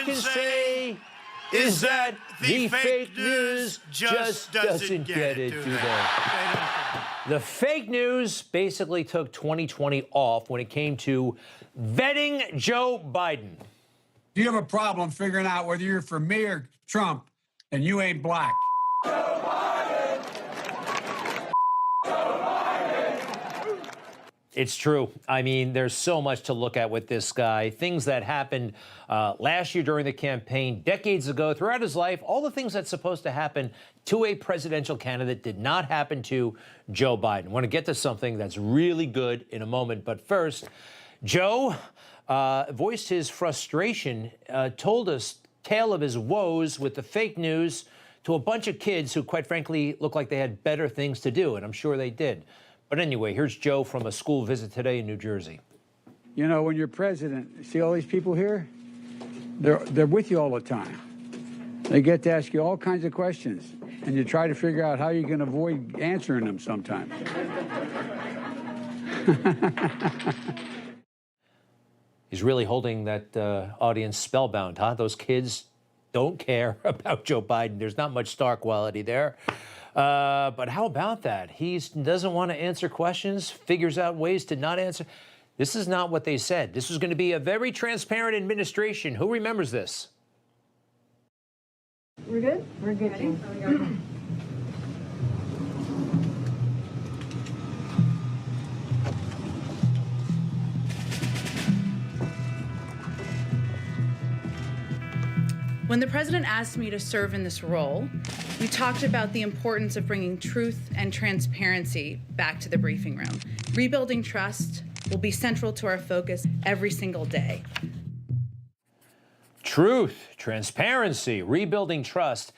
can say is that the fake news just doesn't get it, do they? The fake news basically took 2020 off when it came to vetting Joe Biden. Do you have a problem figuring out whether you're for me or Trump and you ain't black? Joe Biden! Joe Biden! It's true. I mean, there's so much to look at with this guy. Things that happened last year during the campaign, decades ago, throughout his life, all the things that's supposed to happen to a presidential candidate did not happen to Joe Biden. I want to get to something that's really good in a moment. But first, Joe voiced his frustration, told us tale of his woes with the fake news to a bunch of kids who, quite frankly, looked like they had better things to do, and I'm sure they did. But anyway, here's Joe from a school visit today in New Jersey. You know, when you're president, see all these people here? They're with you all the time. They get to ask you all kinds of questions, and you try to figure out how you can avoid answering them sometimes. He's really holding that audience spellbound, huh? Those kids don't care about Joe Biden. There's not much star quality there. But how about that? He doesn't want to answer questions, figures out ways to not answer. This is not what they said. This was going to be a very transparent administration. Who remembers this? We're good? We're good. When the president asked me to serve in this role, we talked about the importance of bringing truth and transparency back to the briefing room. Rebuilding trust will be central to our focus every single day. Truth, transparency, rebuilding trust.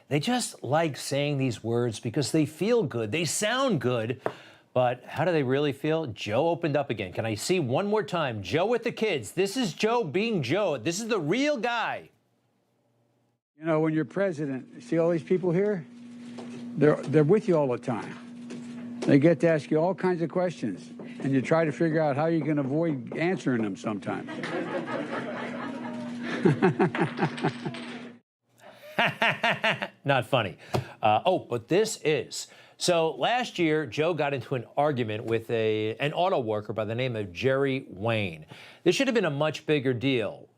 They just like saying these words because they feel good. They sound good. But how do they really feel? Joe opened up again. Can I see one more time? Joe with the kids. This is Joe being Joe. This is the real guy. You know, when you're president, see all these people here? They're with you all the time. They get to ask you all kinds of questions, and you try to figure out how you can avoid answering them sometimes. Not funny. But this is. So last year, Joe got into an argument with an auto worker by the name of Jerry Wayne. This should have been a much bigger deal.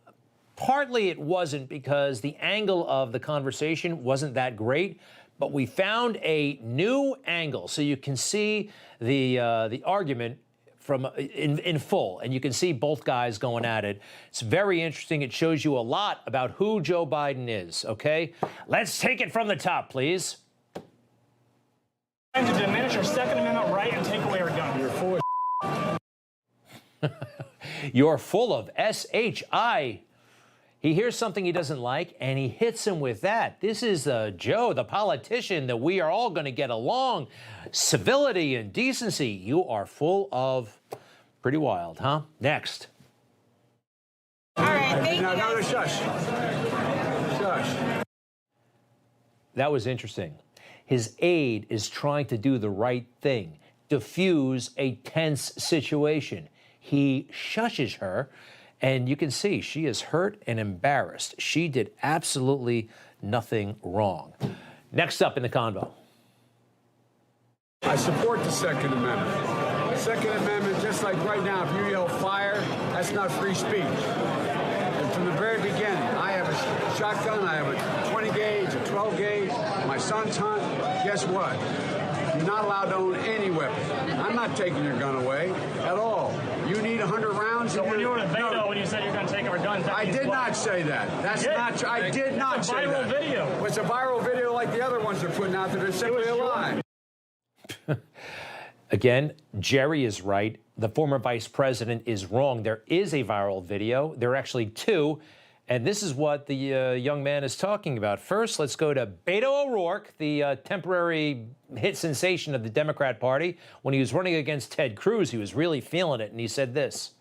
Partly it wasn't because the angle of the conversation wasn't that great, but we found a new angle so you can see the argument from in full, and you can see both guys going at it. It's very interesting. It shows you a lot about who Joe Biden is, okay? Let's take it from the top, please. Trying to diminish our Second Amendment right and take away our gun. You're full of You're full of S-H-I. He hears something he doesn't like, and he hits him with that. This is Joe, the politician, that we are all going to get along. Civility and decency. You are full of pretty wild, huh? Next. All right, thank you. No, shush. Shush. That was interesting. His aide is trying to do the right thing, diffuse a tense situation. He shushes her. And you can see she is hurt and embarrassed. She did absolutely nothing wrong. Next up in the convo. I support the Second Amendment. The Second Amendment, just like right now, if you yell fire, that's not free speech. And from the very beginning, I have a shotgun, I have a 20 gauge, a 12 gauge, my son's hunt. Guess what? You're not allowed to own any weapon. I'm not taking your gun away at all. You need 100 rounds. So when you were in Beto, when you said you're going to take our guns, I did not say that. That's not true. I did not say that. It's a viral video. It's a viral video like the other ones they're putting out there. They're simply a lie. Again, Jerry is right. The former vice president is wrong. There is a viral video. There are actually two. And this is what the young man is talking about. First, let's go to Beto O'Rourke, the temporary hit sensation of the Democrat Party. When he was running against Ted Cruz, he was really feeling it, and he said this.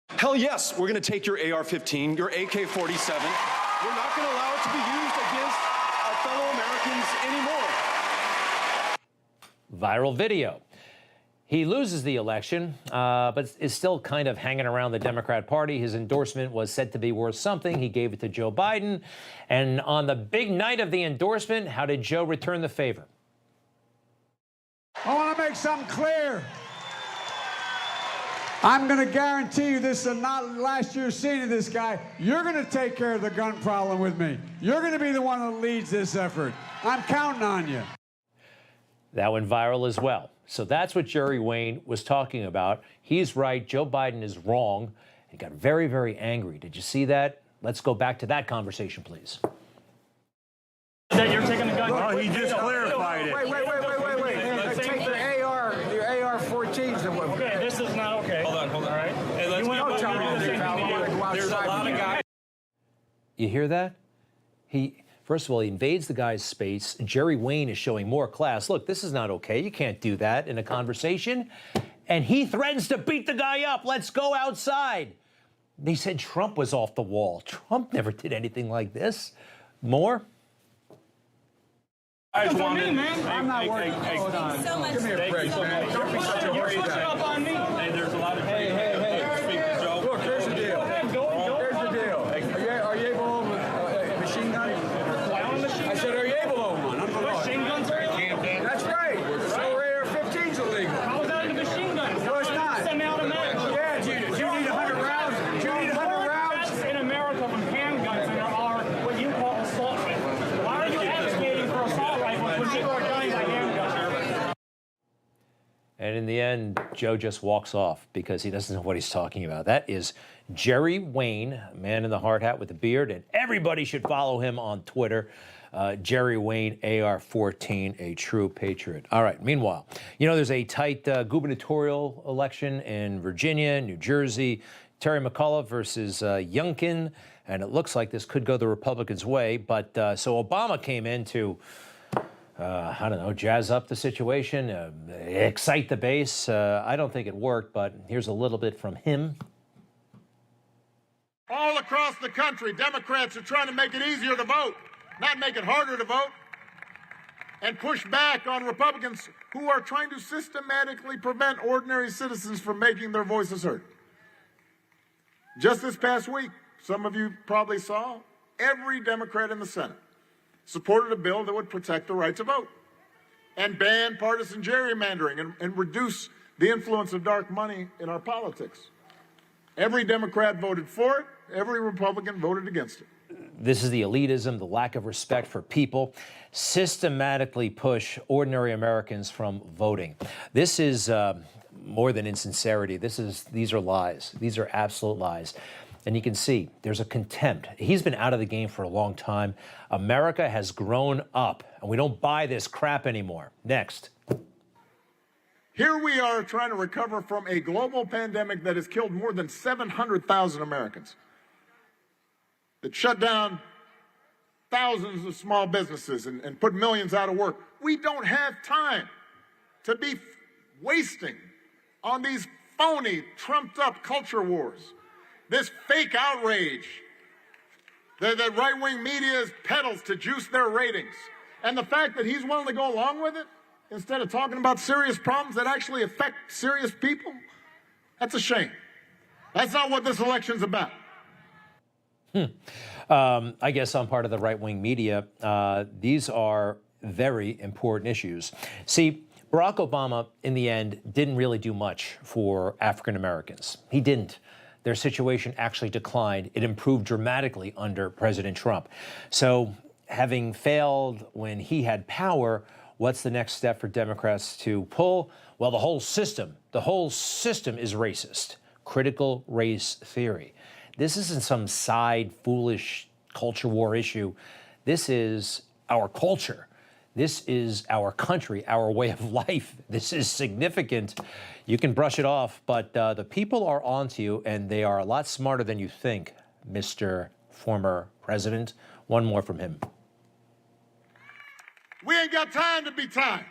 Hell yes, we're going to take your AR-15, your AK-47. We're not going to allow it to be used against our fellow Americans anymore. Viral video. He loses the election, but is still kind of hanging around the Democrat Party. His endorsement was said to be worth something. He gave it to Joe Biden. And on the big night of the endorsement, how did Joe return the favor? I want to make something clear. I'm going to guarantee you this is not last year's scene of this guy. You're going to take care of the gun problem with me. You're going to be the one that leads this effort. I'm counting on you. That went viral as well. So that's what Jerry Wayne was talking about. He's right. Joe Biden is wrong. He got very, very angry. Did you see that? Let's go back to that conversation, please. That you're taking the gun. Look, He just clarified it. Wait. Take the AR-14s. Okay, this is not okay. Hold on. All right. Hey, let's Don't tell me There's a lot of guys. You hear that? First of all, he invades the guy's space. Jerry Wayne is showing more class. Look, this is not okay. You can't do that in a conversation. And he threatens to beat the guy up. Let's go outside. They said Trump was off the wall. Trump never did anything like this. More? That's on me, man. I'm not worried. Hold on. So much. Give me a break, man. Don't be such a You're worried switching guy. up on me. Hey, there's a lot of Hey. Joe. Look, here's the deal. Go. Here's the deal. Are you able to own a machine gun? I own a machine I said, are you able to own one? I'm the law. Machine guns are illegal. That's right. So AR-15's illegal. How is that a machine gun? No, it's not. Semi-automatic. Yeah, do you need 100 rounds? Do you need 100 rounds? That's in America with handguns and there are what you call assault rifles. Why are you advocating for assault rifles when people are dying by handguns? And in the end, Joe just walks off because he doesn't know what he's talking about. That is Jerry Wayne, a man in the hard hat with the beard, and everybody should follow him on Twitter. Jerry Wayne, AR-14, a true patriot. All right, meanwhile, there's a tight gubernatorial election in Virginia, New Jersey, Terry McAuliffe versus Youngkin, and it looks like this could go the Republicans' way. But so Obama came in to jazz up the situation, excite the base. I don't think it worked, but here's a little bit from him. All across the country, Democrats are trying to make it easier to vote, not make it harder to vote, and push back on Republicans who are trying to systematically prevent ordinary citizens from making their voices heard. Just this past week, some of you probably saw, every Democrat in the Senate supported a bill that would protect the right to vote and ban partisan gerrymandering and reduce the influence of dark money in our politics. Every Democrat voted for it. Every Republican voted against it. This is the elitism, the lack of respect for people, systematically push ordinary Americans from voting. This is more than insincerity. These are lies. These are absolute lies. And you can see there's a contempt. He's been out of the game for a long time. America has grown up, and we don't buy this crap anymore. Next. Here we are trying to recover from a global pandemic that has killed more than 700,000 Americans, that shut down thousands of small businesses and put millions out of work. We don't have time to be wasting on these phony, trumped-up culture wars, this fake outrage that the right-wing media peddles to juice their ratings, and the fact that he's willing to go along with it instead of talking about serious problems that actually affect serious people. That's a shame. That's not what this election's about. I guess I'm part of the right-wing media. These are very important issues. See, Barack Obama, in the end, didn't really do much for African Americans. He didn't. Their situation actually declined. It improved dramatically under President Trump. So, having failed when he had power, what's the next step for Democrats to pull? Well, the whole system is racist. Critical race theory. This isn't some side, foolish culture war issue. This is our culture. This is our country, our way of life. This is significant. You can brush it off, but the people are onto you, and they are a lot smarter than you think, Mr. Former President. One more from him. We ain't got time to be tired.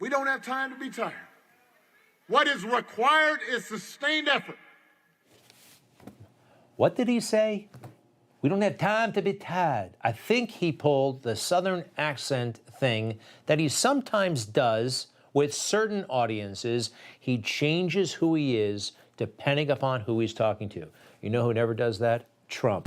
We don't have time to be tired. What is required is sustained effort. What did he say? We don't have time to be tired. I think he pulled the Southern accent thing that he sometimes does with certain audiences. He changes who he is depending upon who he's talking to. You know who never does that? Trump.